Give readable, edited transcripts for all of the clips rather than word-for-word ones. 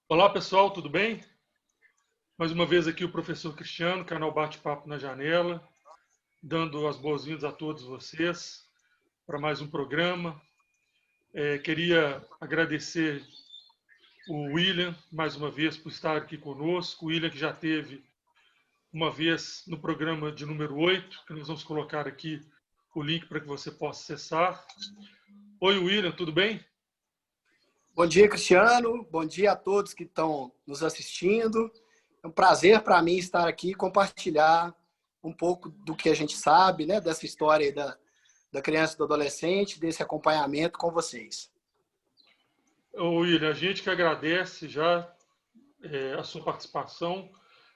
Olá pessoal, tudo bem? Mais uma vez aqui o professor Cristiano, canal Bate-Papo na Janela, dando as boas-vindas a todos vocês para mais um programa. Queria agradecer o William mais uma vez por estar aqui conosco. O William que já teve uma vez no programa de número 8, que nós vamos colocar aqui o link para que você possa acessar. Oi William, tudo bem? Bom dia, Cristiano. Bom dia a todos que estão nos assistindo. É um prazer para mim estar aqui e compartilhar um pouco do que a gente sabe, né, dessa história aí da criança e do adolescente, desse acompanhamento com vocês. Ô, William, a gente que agradece já a sua participação.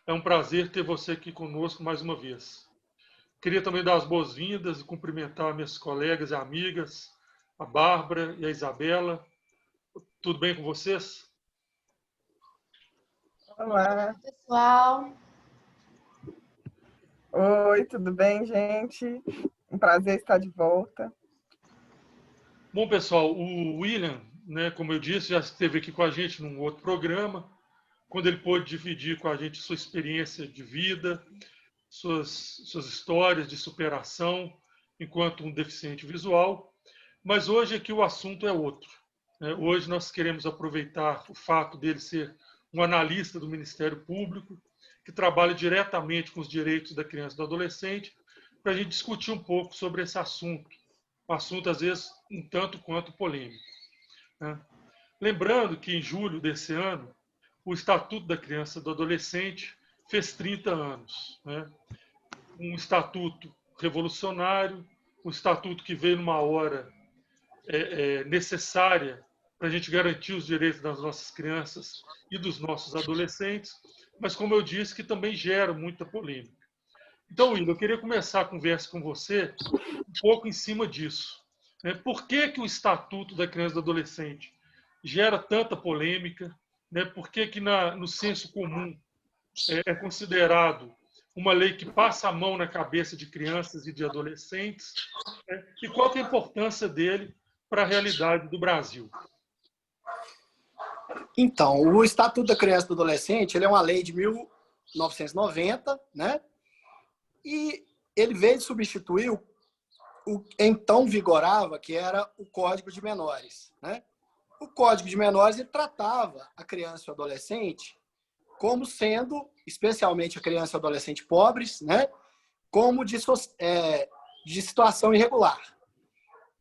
É um prazer ter você aqui conosco mais uma vez. Queria também dar as boas-vindas e cumprimentar minhas colegas e amigas, a Bárbara e a Isabela. Tudo bem com vocês? Olá. Pessoal, Oi, tudo bem, gente? Um prazer estar de volta. Bom, pessoal, o William, né, como eu disse, já esteve aqui com a gente num outro programa, quando ele pôde dividir com a gente sua experiência de vida, suas histórias de superação enquanto um deficiente visual. Mas hoje aqui o assunto é outro. Hoje nós queremos aproveitar o fato dele ser um analista do Ministério Público, que trabalha diretamente com os direitos da criança e do adolescente, para a gente discutir um pouco sobre esse assunto, um assunto às vezes um tanto quanto polêmico. Lembrando que em julho desse ano, o Estatuto da Criança e do Adolescente fez 30 anos. Um estatuto revolucionário, um estatuto que veio numa hora necessária para a gente garantir os direitos das nossas crianças e dos nossos adolescentes, mas, como eu disse, que também gera muita polêmica. Então, Will, eu queria começar a conversa com você um pouco em cima disso. Por que o Estatuto da Criança e do Adolescente gera tanta polêmica? Por que no senso comum é considerado uma lei que passa a mão na cabeça de crianças e de adolescentes? E qual que é a importância dele para a realidade do Brasil? Então, o Estatuto da Criança e do Adolescente, ele é uma lei de 1990, né? E ele veio substituir o então vigorava, que era o Código de Menores, né? O Código de Menores ele tratava a criança e o adolescente como sendo, especialmente a criança e o adolescente pobres, né? Como de situação irregular.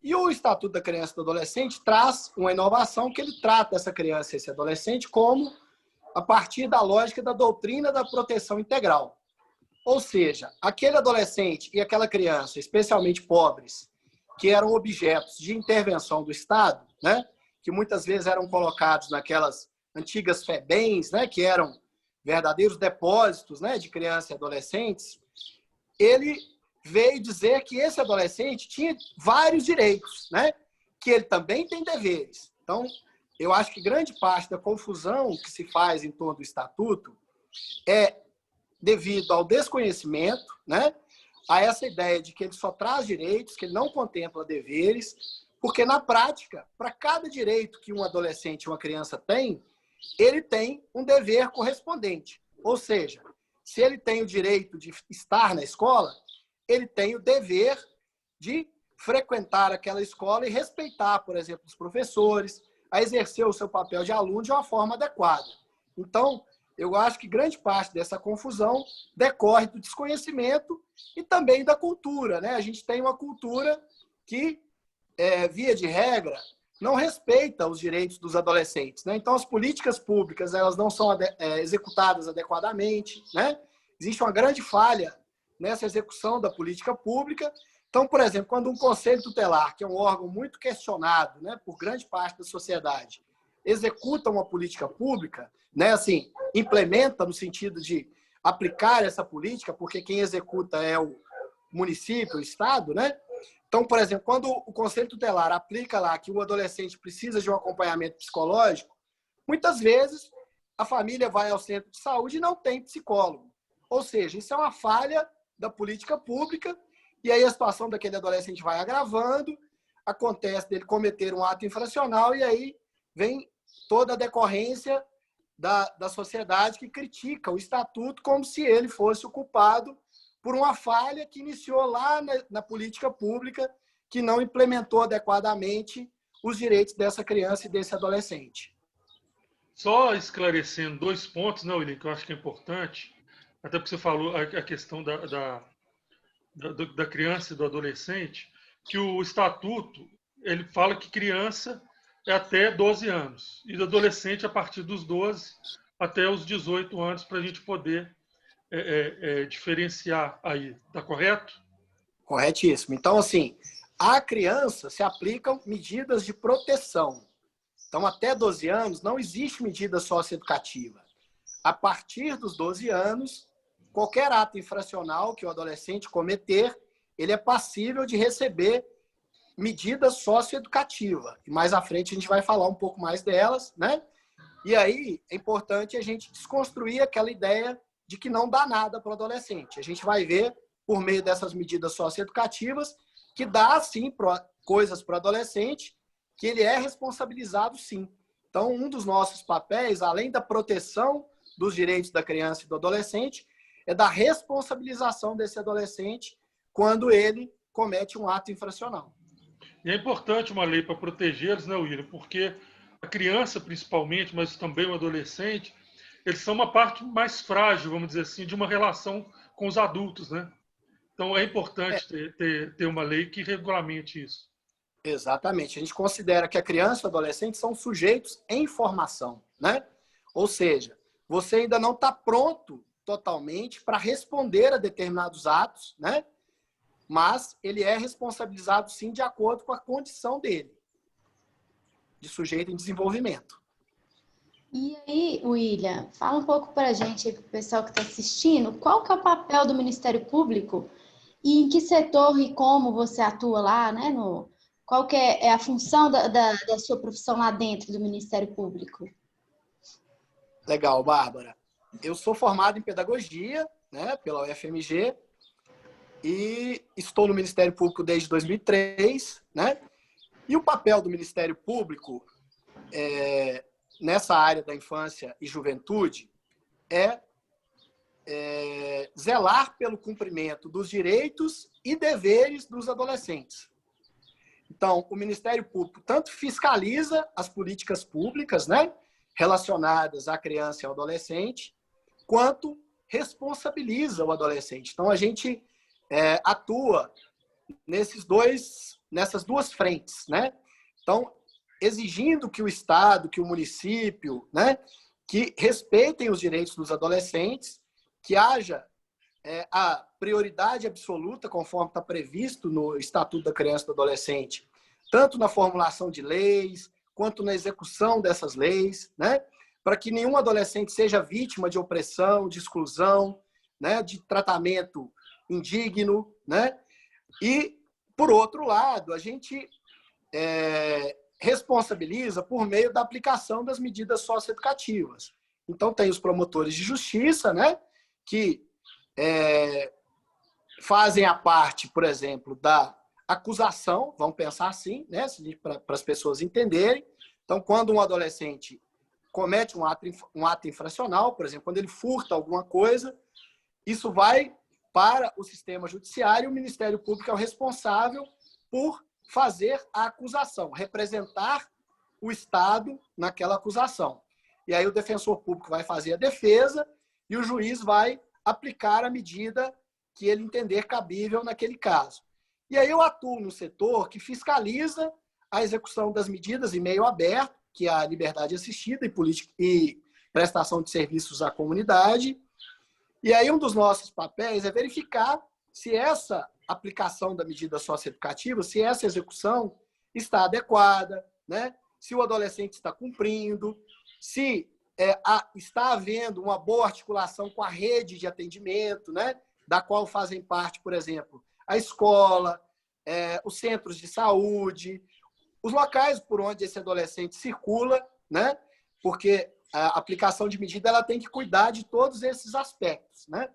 E o Estatuto da Criança e do Adolescente traz uma inovação que ele trata essa criança e esse adolescente como a partir da lógica da doutrina da proteção integral. Ou seja, aquele adolescente e aquela criança, especialmente pobres, que eram objetos de intervenção do Estado, né, que muitas vezes eram colocados naquelas antigas FEBEMs, né, que eram verdadeiros depósitos, né, de crianças e adolescentes, ele veio dizer que esse adolescente tinha vários direitos, né, que ele também tem deveres. Então, eu acho que grande parte da confusão que se faz em torno do Estatuto é devido ao desconhecimento, né, a essa ideia de que ele só traz direitos, que ele não contempla deveres, porque, na prática, para cada direito que um adolescente e uma criança tem, ele tem um dever correspondente. Ou seja, se ele tem o direito de estar na escola, ele tem o dever de frequentar aquela escola e respeitar, por exemplo, os professores, a exercer o seu papel de aluno de uma forma adequada. Então, eu acho que grande parte dessa confusão decorre do desconhecimento e também da cultura, né? A gente tem uma cultura que, via de regra, não respeita os direitos dos adolescentes, né? Então, as políticas públicas elas não são executadas adequadamente, né? Existe uma grande falha nessa execução da política pública. Então, por exemplo, quando um conselho tutelar, que é um órgão muito questionado, né, por grande parte da sociedade, executa uma política pública, né, assim, implementa no sentido de aplicar essa política, porque quem executa é o município, o estado, né? Então, por exemplo, quando o conselho tutelar aplica lá que o adolescente precisa de um acompanhamento psicológico, muitas vezes a família vai ao centro de saúde e não tem psicólogo. Ou seja, isso é uma falha da política pública, e aí a situação daquele adolescente vai agravando, acontece dele cometer um ato infracional, e aí vem toda a decorrência da sociedade que critica o Estatuto como se ele fosse o culpado por uma falha que iniciou lá na política pública, que não implementou adequadamente os direitos dessa criança e desse adolescente. Só esclarecendo 2 pontos, né, William, que eu acho que é importante, até porque você falou a questão da criança e do adolescente, que o Estatuto ele fala que criança é até 12 anos e do adolescente a partir dos 12 até os 18 anos, para a gente poder diferenciar aí. Está correto? Corretíssimo. Então, assim, à criança se aplicam medidas de proteção. Então, até 12 anos, não existe medida socioeducativa. A partir dos 12 anos, qualquer ato infracional que o adolescente cometer, ele é passível de receber medida socioeducativa. E mais à frente a gente vai falar um pouco mais delas, né? E aí é importante a gente desconstruir aquela ideia de que não dá nada para o adolescente. A gente vai ver, por meio dessas medidas socioeducativas, que dá, sim, coisas para o adolescente, que ele é responsabilizado, sim. Então, um dos nossos papéis, além da proteção dos direitos da criança e do adolescente, é da responsabilização desse adolescente quando ele comete um ato infracional. E é importante uma lei para protegê-los, né, William? Porque a criança, principalmente, mas também o adolescente, eles são uma parte mais frágil, vamos dizer assim, de uma relação com os adultos, né? Então, é importante ter uma lei que regulamente isso. Exatamente. A gente considera que a criança e o adolescente são sujeitos em formação, né? Ou seja, você ainda não está pronto totalmente para responder a determinados atos, né? Mas ele é responsabilizado, sim, de acordo com a condição dele, de sujeito em desenvolvimento. E aí, William, fala um pouco para a gente, para o pessoal que está assistindo, qual que é o papel do Ministério Público e em que setor e como você atua lá, né? Qual que é a função da sua profissão lá dentro do Ministério Público? Legal, Bárbara. Eu sou formado em pedagogia, né, pela UFMG, e estou no Ministério Público desde 2003, né? E o papel do Ministério Público nessa área da infância e juventude é zelar pelo cumprimento dos direitos e deveres dos adolescentes. Então, o Ministério Público tanto fiscaliza as políticas públicas, né, relacionadas à criança e ao adolescente, quanto responsabiliza o adolescente. Então, a gente atua nessas duas frentes, né? Então, exigindo que o Estado, que o município, né, que respeitem os direitos dos adolescentes, que haja a prioridade absoluta, conforme está previsto no Estatuto da Criança e do Adolescente, tanto na formulação de leis, quanto na execução dessas leis, né, para que nenhum adolescente seja vítima de opressão, de exclusão, né, de tratamento indigno, né? E, por outro lado, a gente responsabiliza por meio da aplicação das medidas socioeducativas. Então, tem os promotores de justiça, né, que fazem a parte, por exemplo, da acusação, vamos pensar assim, né, para as pessoas entenderem. Então, quando um adolescente comete um ato infracional, por exemplo, quando ele furta alguma coisa, isso vai para o sistema judiciário, o Ministério Público é o responsável por fazer a acusação, representar o Estado naquela acusação. E aí o defensor público vai fazer a defesa e o juiz vai aplicar a medida que ele entender cabível naquele caso. E aí eu atuo no setor que fiscaliza a execução das medidas em meio aberto, que é a liberdade assistida e prestação de serviços à comunidade. E aí um dos nossos papéis é verificar se essa aplicação da medida socioeducativa, se essa execução está adequada, né? Se o adolescente está cumprindo, se está havendo uma boa articulação com a rede de atendimento, né? Da qual fazem parte, por exemplo, a escola, os centros de saúde, os locais por onde esse adolescente circula, né? Porque a aplicação de medida ela tem que cuidar de todos esses aspectos, né?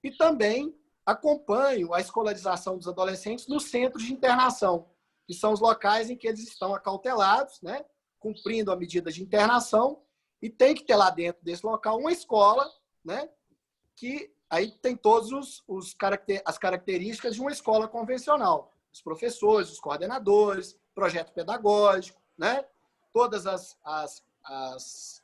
E também acompanho a escolarização dos adolescentes nos centros de internação, que são os locais em que eles estão acautelados, né? Cumprindo a medida de internação, E tem que ter lá dentro desse local uma escola, né? Que aí tem todas as características de uma escola convencional. Os professores, os coordenadores, projeto pedagógico, né? Todas as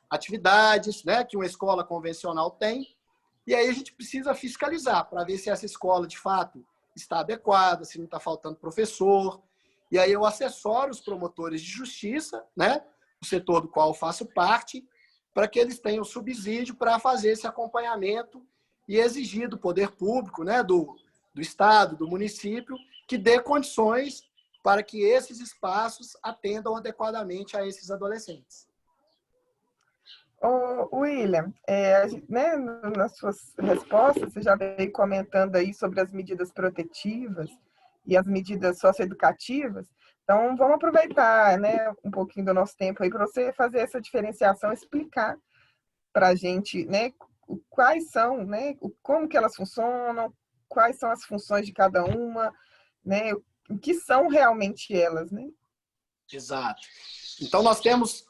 atividades, né, que uma escola convencional tem. E aí a gente precisa fiscalizar para ver se essa escola, de fato, está adequada, se não está faltando professor. E aí eu assessoro os promotores de justiça, né, o setor do qual eu faço parte, para que eles tenham subsídio para fazer esse acompanhamento e exigir do poder público, né, do Estado, do município, que dê condições para que esses espaços atendam adequadamente a esses adolescentes. Ô, William, né, nas suas respostas, você já veio comentando aí sobre as medidas protetivas e as medidas socioeducativas. Então, vamos aproveitar, né, um pouquinho do nosso tempo aí para você fazer essa diferenciação, explicar para a gente, né, quais são, né, como que elas funcionam, quais são as funções de cada uma, né, o que são realmente elas, né? Exato. Então, nós temos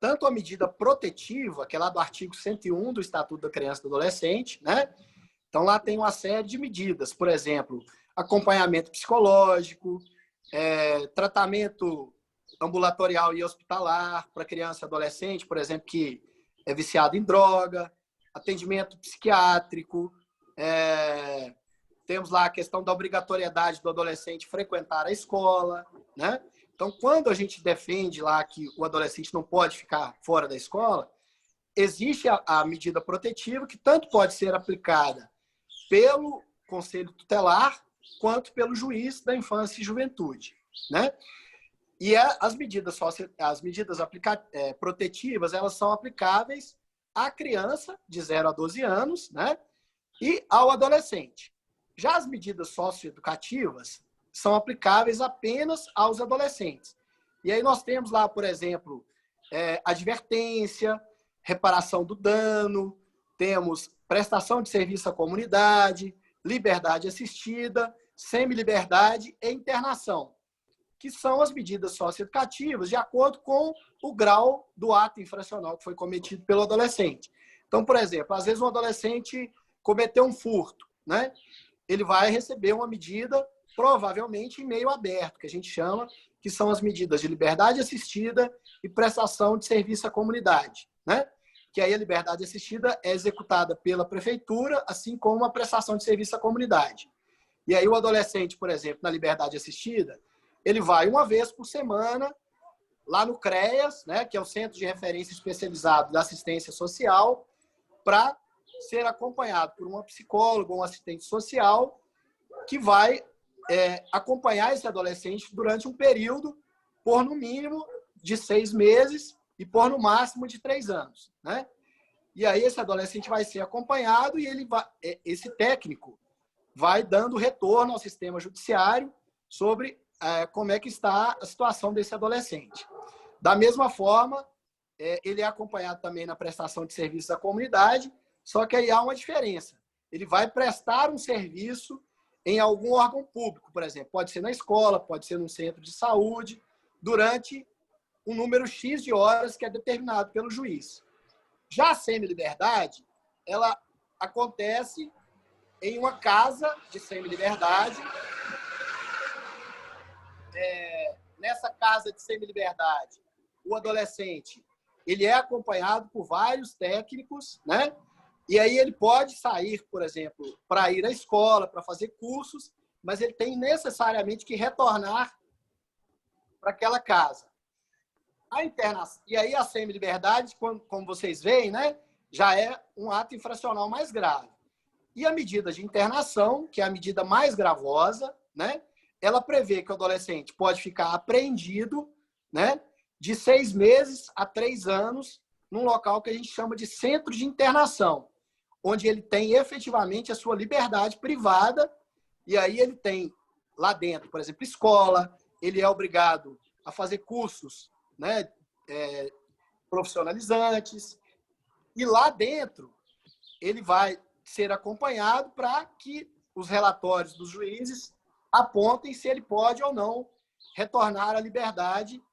tanto a medida protetiva, que é lá do artigo 101 do Estatuto da Criança e do Adolescente, né? Então, lá tem uma série de medidas, por exemplo, acompanhamento psicológico, tratamento ambulatorial e hospitalar para criança e adolescente, por exemplo, que é viciado em droga, atendimento psiquiátrico, temos lá a questão da obrigatoriedade do adolescente frequentar a escola, né? Então, quando a gente defende lá que o adolescente não pode ficar fora da escola, existe a medida protetiva que tanto pode ser aplicada pelo Conselho Tutelar quanto pelo juiz da infância e juventude, né? E as medidas protetivas, elas são aplicáveis à criança de 0 a 12 anos, né? E ao adolescente. Já as medidas socioeducativas são aplicáveis apenas aos adolescentes. E aí nós temos lá, por exemplo, advertência, reparação do dano, temos prestação de serviço à comunidade, liberdade assistida, semi-liberdade e internação, que são as medidas socioeducativas de acordo com o grau do ato infracional que foi cometido pelo adolescente. Então, por exemplo, às vezes um adolescente cometeu um furto, né? Ele vai receber uma medida provavelmente em meio aberto, que a gente chama, que são as medidas de liberdade assistida e prestação de serviço à comunidade, né? Que aí a liberdade assistida é executada pela prefeitura, assim como a prestação de serviço à comunidade. E aí o adolescente, por exemplo, na liberdade assistida, ele vai uma vez por semana lá no CREAS, né, que é o Centro de Referência Especializado da Assistência Social, para ser acompanhado por uma psicóloga ou um assistente social que vai acompanhar esse adolescente durante um período por no mínimo de 6 meses e por no máximo de 3 anos, né? E aí esse adolescente vai ser acompanhado e esse técnico vai dando retorno ao sistema judiciário sobre como é que está a situação desse adolescente. Da mesma forma, ele é acompanhado também na prestação de serviço à comunidade, só que aí há uma diferença. Ele vai prestar um serviço em algum órgão público, por exemplo. Pode ser na escola, pode ser num centro de saúde, durante um número X de horas que é determinado pelo juiz. Já a semi-liberdade, ela acontece em uma casa de semi-liberdade. Nessa casa de semi-liberdade, o adolescente ele é acompanhado por vários técnicos, né? E aí ele pode sair, por exemplo, para ir à escola, para fazer cursos, mas ele tem necessariamente que retornar para aquela casa. E aí a semi-liberdade, como vocês veem, né, já é um ato infracional mais grave. E a medida de internação, que é a medida mais gravosa, né, ela prevê que o adolescente pode ficar apreendido, né, de 6 meses a 3 anos num local que a gente chama de centro de internação, onde ele tem efetivamente a sua liberdade privada, e aí ele tem lá dentro, por exemplo, escola, ele é obrigado a fazer cursos, né, profissionalizantes, e lá dentro ele vai ser acompanhado para que os relatórios dos juízes apontem se ele pode ou não retornar à liberdade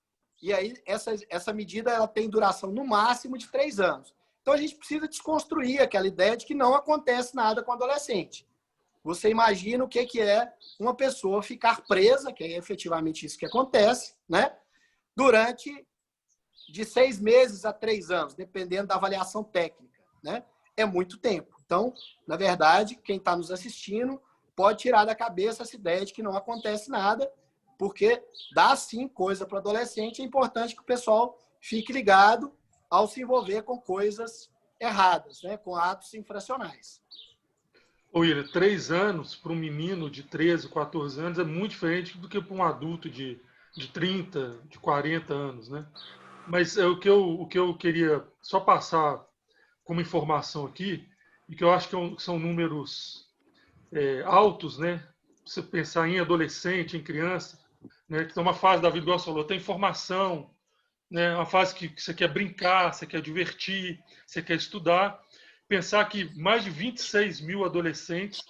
E aí, essa medida ela tem duração no máximo de 3 anos. Então, a gente precisa desconstruir aquela ideia de que não acontece nada com o adolescente. Você imagina o que é uma pessoa ficar presa, que é efetivamente isso que acontece, né? Durante de 6 meses a 3 anos, dependendo da avaliação técnica, né? É muito tempo. Então, na verdade, quem está nos assistindo pode tirar da cabeça essa ideia de que não acontece nada, porque dá sim coisa para o adolescente. É importante que o pessoal fique ligado ao se envolver com coisas erradas, né? Com atos infracionais. William, 3 anos para um menino de 13, 14 anos é muito diferente do que para um adulto de 30, de 40 anos, né? Mas o que eu queria só passar como informação aqui, e que eu acho que são números altos, né? Você pensar em adolescente, em criança, né? Que tem uma fase da vida, igual você falou, tem formação, né? Uma fase que você quer brincar, você quer divertir, você quer estudar. Pensar que mais de 26 mil adolescentes,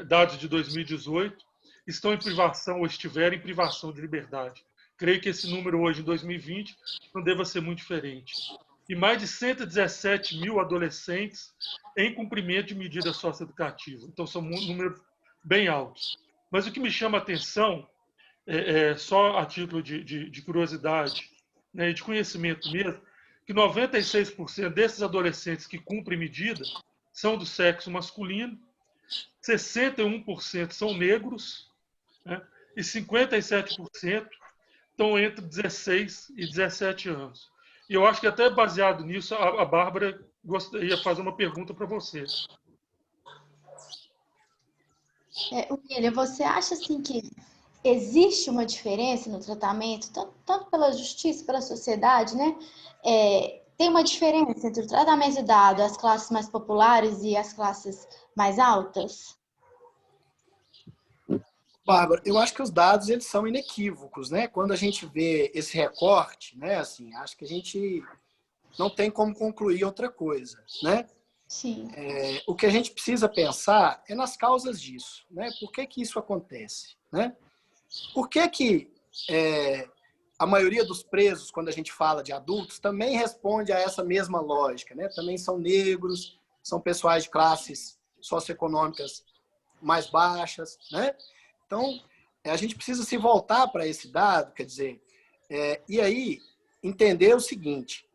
dados de 2018, estão em privação ou estiveram em privação de liberdade. Creio que esse número hoje, em 2020, não deva ser muito diferente. E mais de 117 mil adolescentes em cumprimento de medidas socioeducativas. Então, são números bem altos. Mas o que me chama a atenção, só a título de curiosidade, né, e de conhecimento mesmo, que 96% desses adolescentes que cumprem medida são do sexo masculino, 61% são negros, né, e 57% estão entre 16 e 17 anos. E eu acho que até baseado nisso, a Bárbara gostaria de fazer uma pergunta para você. William, você acha assim que existe uma diferença no tratamento, tanto pela justiça, pela sociedade, né? Tem uma diferença entre o tratamento dado às classes mais populares e às classes mais altas? Bárbara, eu acho que os dados eles são inequívocos, né? Quando a gente vê esse recorte, né? Assim, acho que a gente não tem como concluir outra coisa, né? Sim. O que a gente precisa pensar é nas causas disso, né? Por que isso acontece, né? Por que a maioria dos presos, quando a gente fala de adultos, também responde a essa mesma lógica, né? Também são negros, são pessoas de classes socioeconômicas mais baixas, né? Então, a gente precisa se voltar para esse dado, quer dizer, e aí entender o seguinte: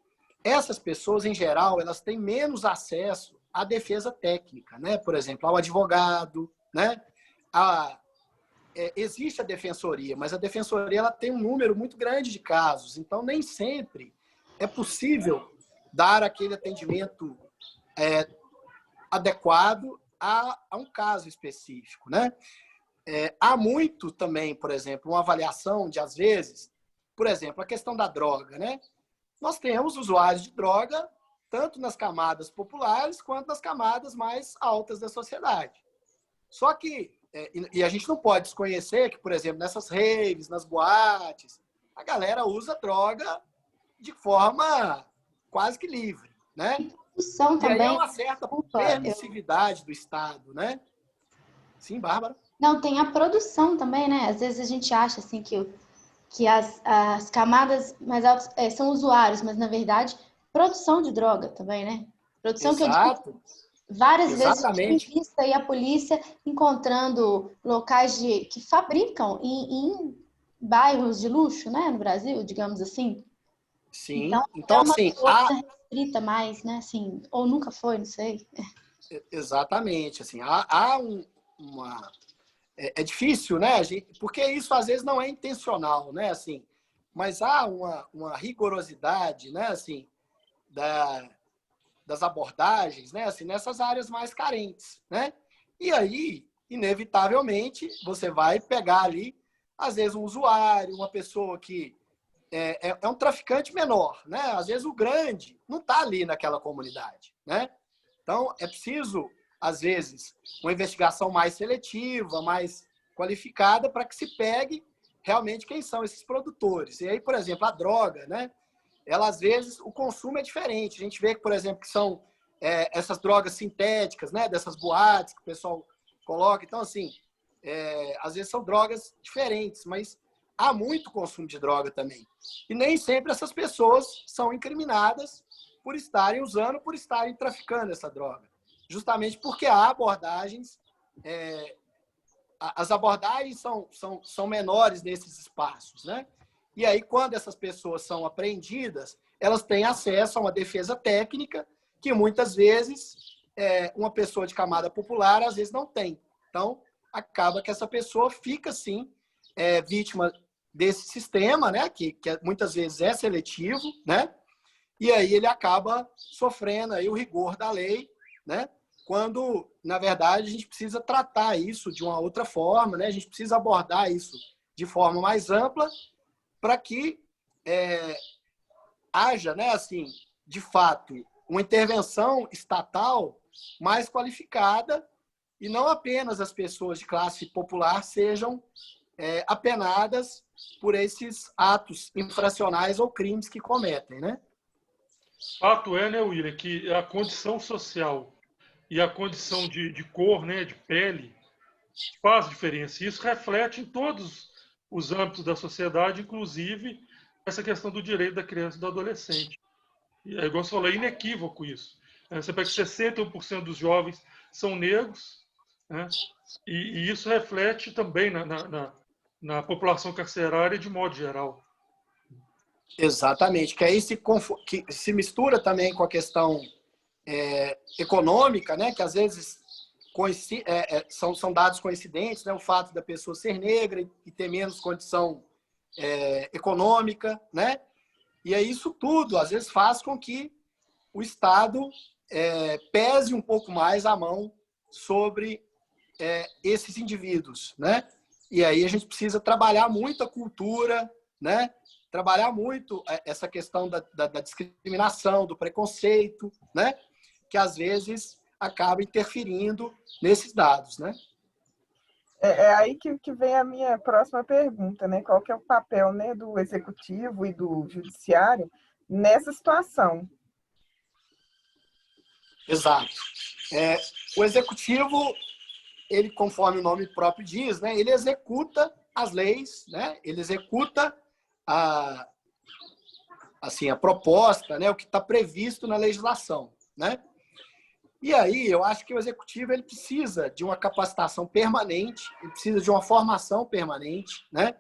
essas pessoas, em geral, elas têm menos acesso à defesa técnica, né? Por exemplo, ao advogado, né? Existe a defensoria, mas a defensoria ela tem um número muito grande de casos, então nem sempre é possível dar aquele atendimento adequado a um caso específico, né? Há muito também, por exemplo, uma avaliação de, às vezes, por exemplo, a questão da droga, né? Nós temos usuários de droga tanto nas camadas populares quanto nas camadas mais altas da sociedade. Só que, e a gente não pode desconhecer que, por exemplo, nessas raves, nas boates, a galera usa droga de forma quase que livre, né? Produção e também. aí é uma certa permissividade do Estado, né? Sim, Bárbara? Não, tem a produção também, né? Às vezes a gente acha assim que as camadas mais altas são usuários, mas na verdade, produção de droga também, né? Produção Exato. que eu digo, várias vezes a Exatamente. gente vista aí a polícia encontrando locais que fabricam em bairros de luxo, né? No Brasil, digamos assim. Sim. Então é uma assim, coisa restrita mais, né? Assim, ou nunca foi, não sei. Exatamente. Assim, há uma... É difícil, né? Porque isso às vezes não é intencional, né? Assim, mas há uma rigorosidade, né? Assim, das abordagens, né? Assim, nessas áreas mais carentes, né? E aí, inevitavelmente, você vai pegar ali, às vezes, um usuário, uma pessoa que é um traficante menor, né? Às vezes o grande não está ali naquela comunidade, né? Então, é preciso, às vezes, uma investigação mais seletiva, mais qualificada, para que se pegue realmente quem são esses produtores. E aí, por exemplo, a droga, né? Ela, às vezes, o consumo é diferente. A gente vê que, por exemplo, que são essas drogas sintéticas, né? Dessas boates que o pessoal coloca. Então, assim, às vezes são drogas diferentes, mas há muito consumo de droga também. E nem sempre essas pessoas são incriminadas por estarem usando, por estarem traficando essa droga. Justamente porque há abordagens, as abordagens são menores nesses espaços, né? E aí, quando essas pessoas são apreendidas, elas têm acesso a uma defesa técnica que muitas vezes uma pessoa de camada popular às vezes não tem. Então, acaba que essa pessoa fica, sim, vítima desse sistema, né? Que muitas vezes é seletivo, né? E aí ele acaba sofrendo aí o rigor da lei, né? Quando, na verdade, a gente precisa tratar isso de uma outra forma, né? A gente precisa abordar isso de forma mais ampla para que haja, né, assim, de fato, uma intervenção estatal mais qualificada e não apenas as pessoas de classe popular sejam apenadas por esses atos infracionais ou crimes que cometem, né? Fato é, né, William, que a condição social e a condição de cor, né, de pele, faz diferença. Isso reflete em todos os âmbitos da sociedade, inclusive essa questão do direito da criança e do adolescente. E é igual você falou, é inequívoco isso. Você pega que 61% dos jovens são negros, né? E isso reflete também na população carcerária de modo geral. Exatamente, que aí que se mistura também com a questão econômica, né? Que às vezes são dados coincidentes, né? O fato da pessoa ser negra e ter menos condição econômica, né? E aí isso tudo, às vezes, faz com que o Estado pese um pouco mais a mão sobre esses indivíduos, né? E aí a gente precisa trabalhar muito a cultura, né? Trabalhar muito essa questão da discriminação, do preconceito, né? Que às vezes acaba interferindo nesses dados, né? É aí que vem a minha próxima pergunta, né? Qual que é o papel, né, do executivo e do judiciário nessa situação? Exato. O executivo, ele, conforme o nome próprio diz, né, ele executa as leis, né? Ele executa a proposta, né, o que está previsto na legislação, né? E aí eu acho que o executivo ele precisa de uma capacitação permanente, ele precisa de uma formação permanente, né?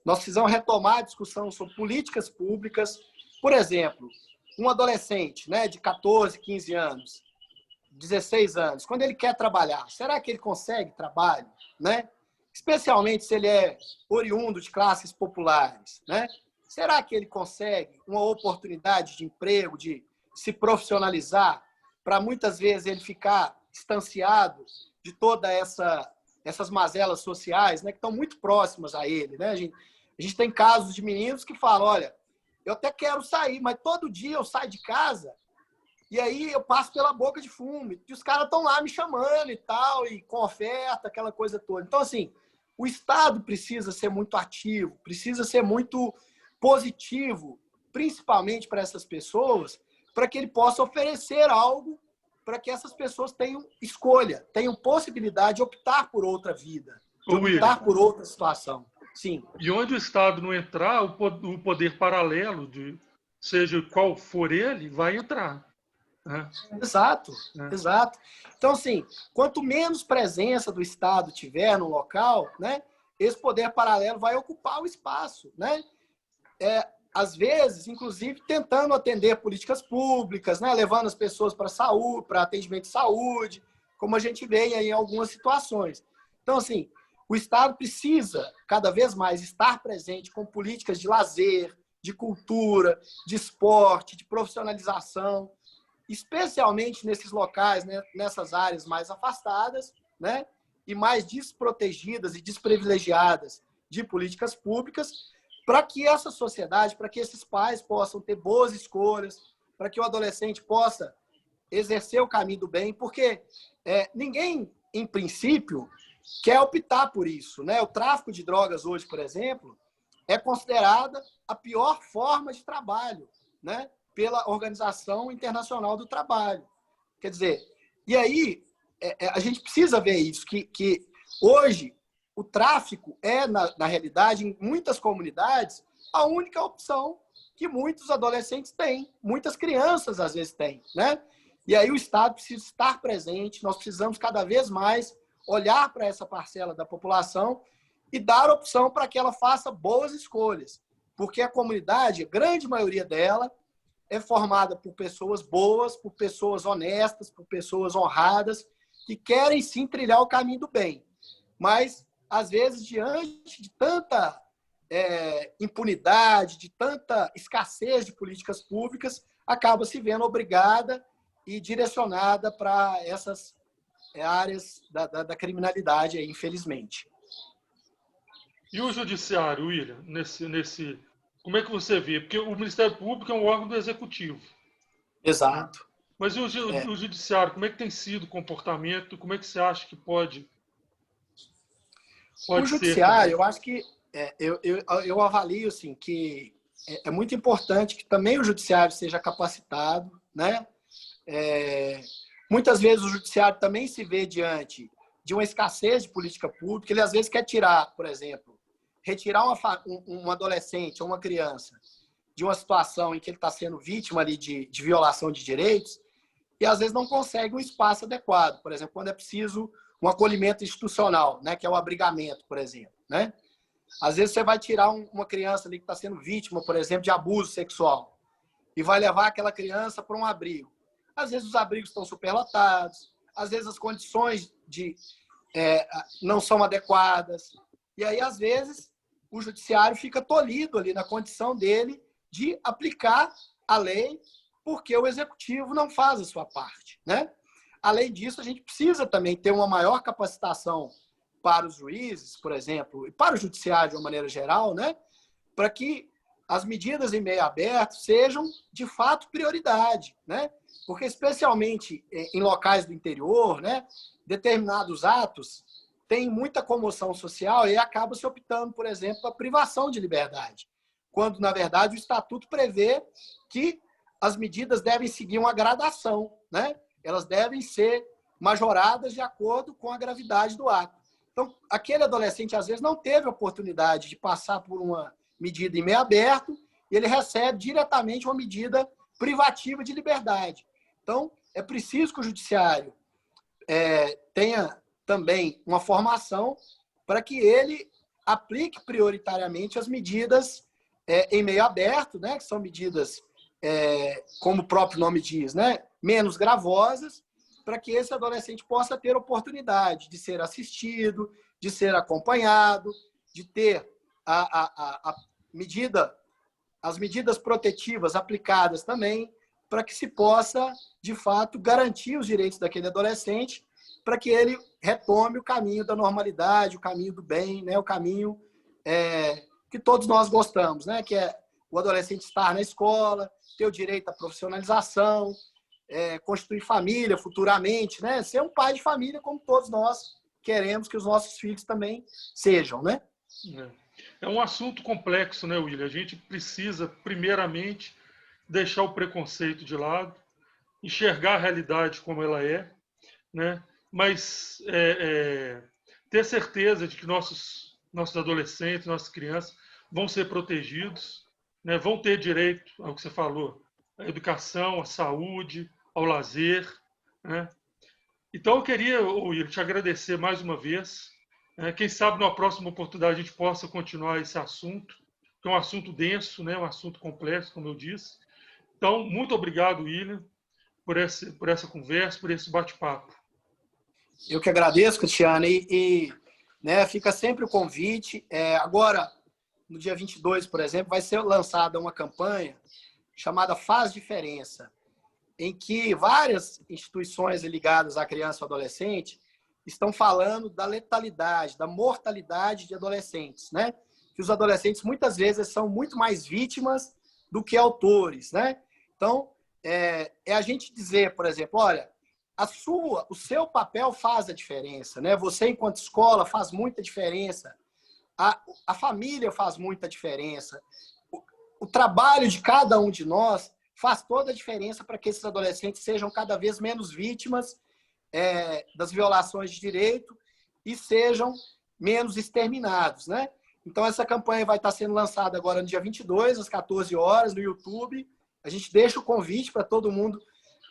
Nós precisamos retomar a discussão sobre políticas públicas. Por exemplo, um adolescente, né, de 14, 15 anos, 16 anos, quando ele quer trabalhar, será que ele consegue trabalho, né? Especialmente se ele é oriundo de classes populares, né? Será que ele consegue uma oportunidade de emprego, de se profissionalizar, para muitas vezes ele ficar distanciado de toda essas mazelas sociais, né, que estão muito próximas a ele, né? A gente tem casos de meninos que falam, olha, eu até quero sair, mas todo dia eu saio de casa e aí eu passo pela boca de fumo e os caras estão lá me chamando e tal, e com oferta, aquela coisa toda. Então, assim, o Estado precisa ser muito ativo, precisa ser muito positivo, principalmente para essas pessoas, para que ele possa oferecer algo para que essas pessoas tenham escolha, tenham possibilidade de optar por outra vida, de optar por outra situação. Sim. E onde o Estado não entrar, o poder paralelo, seja qual for ele, vai entrar. Né? Exato, exato. Então, assim, quanto menos presença do Estado tiver no local, né, esse poder paralelo vai ocupar o espaço, né? Às vezes, inclusive, tentando atender políticas públicas, né? Levando as pessoas para saúde, para atendimento de saúde, como a gente vê aí em algumas situações. Então, assim, o Estado precisa cada vez mais estar presente com políticas de lazer, de cultura, de esporte, de profissionalização, especialmente nesses locais, né? Nessas áreas mais afastadas, né? E mais desprotegidas e desprivilegiadas de políticas públicas, para que essa sociedade, para que esses pais possam ter boas escolhas, para que o adolescente possa exercer o caminho do bem, porque ninguém, em princípio, quer optar por isso, né? O tráfico de drogas hoje, por exemplo, é considerada a pior forma de trabalho, né? Pela Organização Internacional do Trabalho. Quer dizer, e aí a gente precisa ver isso, que hoje o tráfico é, na realidade, em muitas comunidades, a única opção que muitos adolescentes têm, muitas crianças às vezes têm, né? E aí o Estado precisa estar presente, nós precisamos cada vez mais olhar para essa parcela da população e dar opção para que ela faça boas escolhas, porque a comunidade, a grande maioria dela, é formada por pessoas boas, por pessoas honestas, por pessoas honradas, que querem sim trilhar o caminho do bem. Mas, às vezes, diante de tanta impunidade, de tanta escassez de políticas públicas, acaba se vendo obrigada e direcionada para essas áreas da criminalidade, aí, infelizmente. E o judiciário, William, como é que você vê? Porque o Ministério Público é um órgão do Executivo. Exato. Mas o judiciário, como é que tem sido o comportamento? Como é que você acha que pode o judiciário, eu acho que eu avalio assim, que é muito importante que também o judiciário seja capacitado, né? Muitas vezes o judiciário também se vê diante de uma escassez de política pública. Ele às vezes quer tirar, por exemplo, retirar um adolescente ou uma criança de uma situação em que ele está sendo vítima ali de violação de direitos e às vezes não consegue um espaço adequado. Por exemplo, quando é preciso um acolhimento institucional, né, que é o abrigamento, por exemplo, né? Às vezes você vai tirar uma criança ali que está sendo vítima, por exemplo, de abuso sexual e vai levar aquela criança para um abrigo. Às vezes os abrigos estão superlotados, às vezes as condições não são adequadas. E aí, às vezes, o judiciário fica tolhido ali na condição dele de aplicar a lei porque o executivo não faz a sua parte, né? Além disso, a gente precisa também ter uma maior capacitação para os juízes, por exemplo, e para o judiciário de uma maneira geral, né? Para que as medidas em meio aberto sejam, de fato, prioridade, né? Porque, especialmente em locais do interior, né, determinados atos têm muita comoção social e acaba se optando, por exemplo, a privação de liberdade, quando, na verdade, o Estatuto prevê que as medidas devem seguir uma gradação, né? Elas devem ser majoradas de acordo com a gravidade do ato. Então, aquele adolescente, às vezes, não teve a oportunidade de passar por uma medida em meio aberto e ele recebe diretamente uma medida privativa de liberdade. Então, é preciso que o judiciário tenha também uma formação para que ele aplique prioritariamente as medidas em meio aberto, né, que são medidas, como o próprio nome diz, né, menos gravosas, para que esse adolescente possa ter oportunidade de ser assistido, de ser acompanhado, de ter as medidas protetivas aplicadas também, para que se possa, de fato, garantir os direitos daquele adolescente, para que ele retome o caminho da normalidade, o caminho do bem, né? O caminho que todos nós gostamos, né? Que é o adolescente estar na escola, ter o direito à profissionalização, constituir família futuramente, né? Ser um pai de família como todos nós queremos que os nossos filhos também sejam, né? É um assunto complexo, né, William? A gente precisa, primeiramente, deixar o preconceito de lado, enxergar a realidade como ela é, né? Mas ter certeza de que nossos adolescentes, nossas crianças vão ser protegidos, né? Vão ter direito ao que você falou, à educação, à saúde, ao lazer, né? Então, eu queria, William, te agradecer mais uma vez. Quem sabe, numa próxima oportunidade, a gente possa continuar esse assunto, que é um assunto denso, né? Um assunto complexo, como eu disse. Então, muito obrigado, William, por essa conversa, por esse bate-papo. Eu que agradeço, Cristiano, né, fica sempre o convite. Agora, no dia 22, por exemplo, vai ser lançada uma campanha chamada Faz Diferença, em que várias instituições ligadas à criança e ao adolescente estão falando da letalidade, da mortalidade de adolescentes, né? Que os adolescentes, muitas vezes, são muito mais vítimas do que autores, né? Então, a gente dizer, por exemplo, olha, o seu papel faz a diferença, né? Você, enquanto escola, faz muita diferença. A família faz muita diferença. O trabalho de cada um de nós faz toda a diferença para que esses adolescentes sejam cada vez menos vítimas das violações de direito e sejam, menos exterminados, né? Então, essa campanha vai estar sendo lançada agora no dia 22, às 14 horas, no YouTube. A gente deixa o convite para todo mundo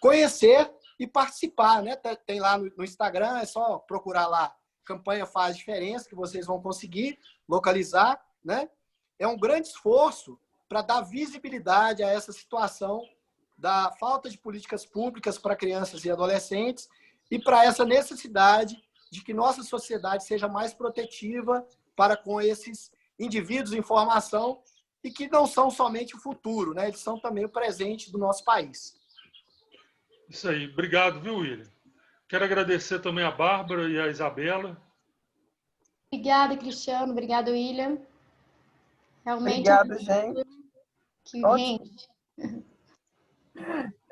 conhecer e participar, né? Tem lá no Instagram, é só procurar lá, campanha Faz Diferença, que vocês vão conseguir localizar, né? É um grande esforço para dar visibilidade a essa situação da falta de políticas públicas para crianças e adolescentes e para essa necessidade de que nossa sociedade seja mais protetiva para com esses indivíduos em formação e que não são somente o futuro, né? Eles são também o presente do nosso país. Isso aí. Obrigado, viu, William? Quero agradecer também a Bárbara e a Isabela. Obrigada, Cristiano. Obrigada, William. Realmente Obrigada, gente. que Ótimo. rende.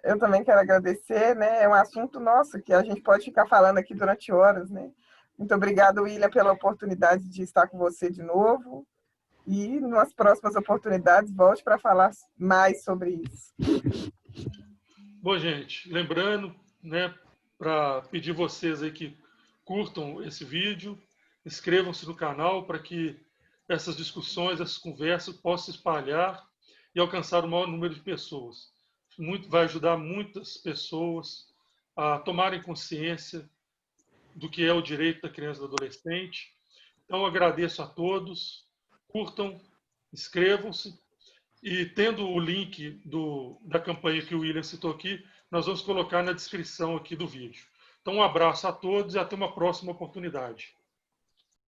Eu também quero agradecer, né? É um assunto nosso que a gente pode ficar falando aqui durante horas, né? Muito obrigada, William, pela oportunidade de estar com você de novo. E nas próximas oportunidades, volte para falar mais sobre isso. Bom, gente, lembrando, né, para pedir vocês aí que curtam esse vídeo, inscrevam-se no canal para que essas discussões, essas conversas possam se espalhar e alcançar o maior número de pessoas. Vai ajudar muitas pessoas a tomarem consciência do que é o direito da criança e do adolescente. Então, agradeço a todos, curtam, inscrevam-se e, tendo o link da campanha que o William citou aqui, nós vamos colocar na descrição aqui do vídeo. Então, um abraço a todos e até uma próxima oportunidade.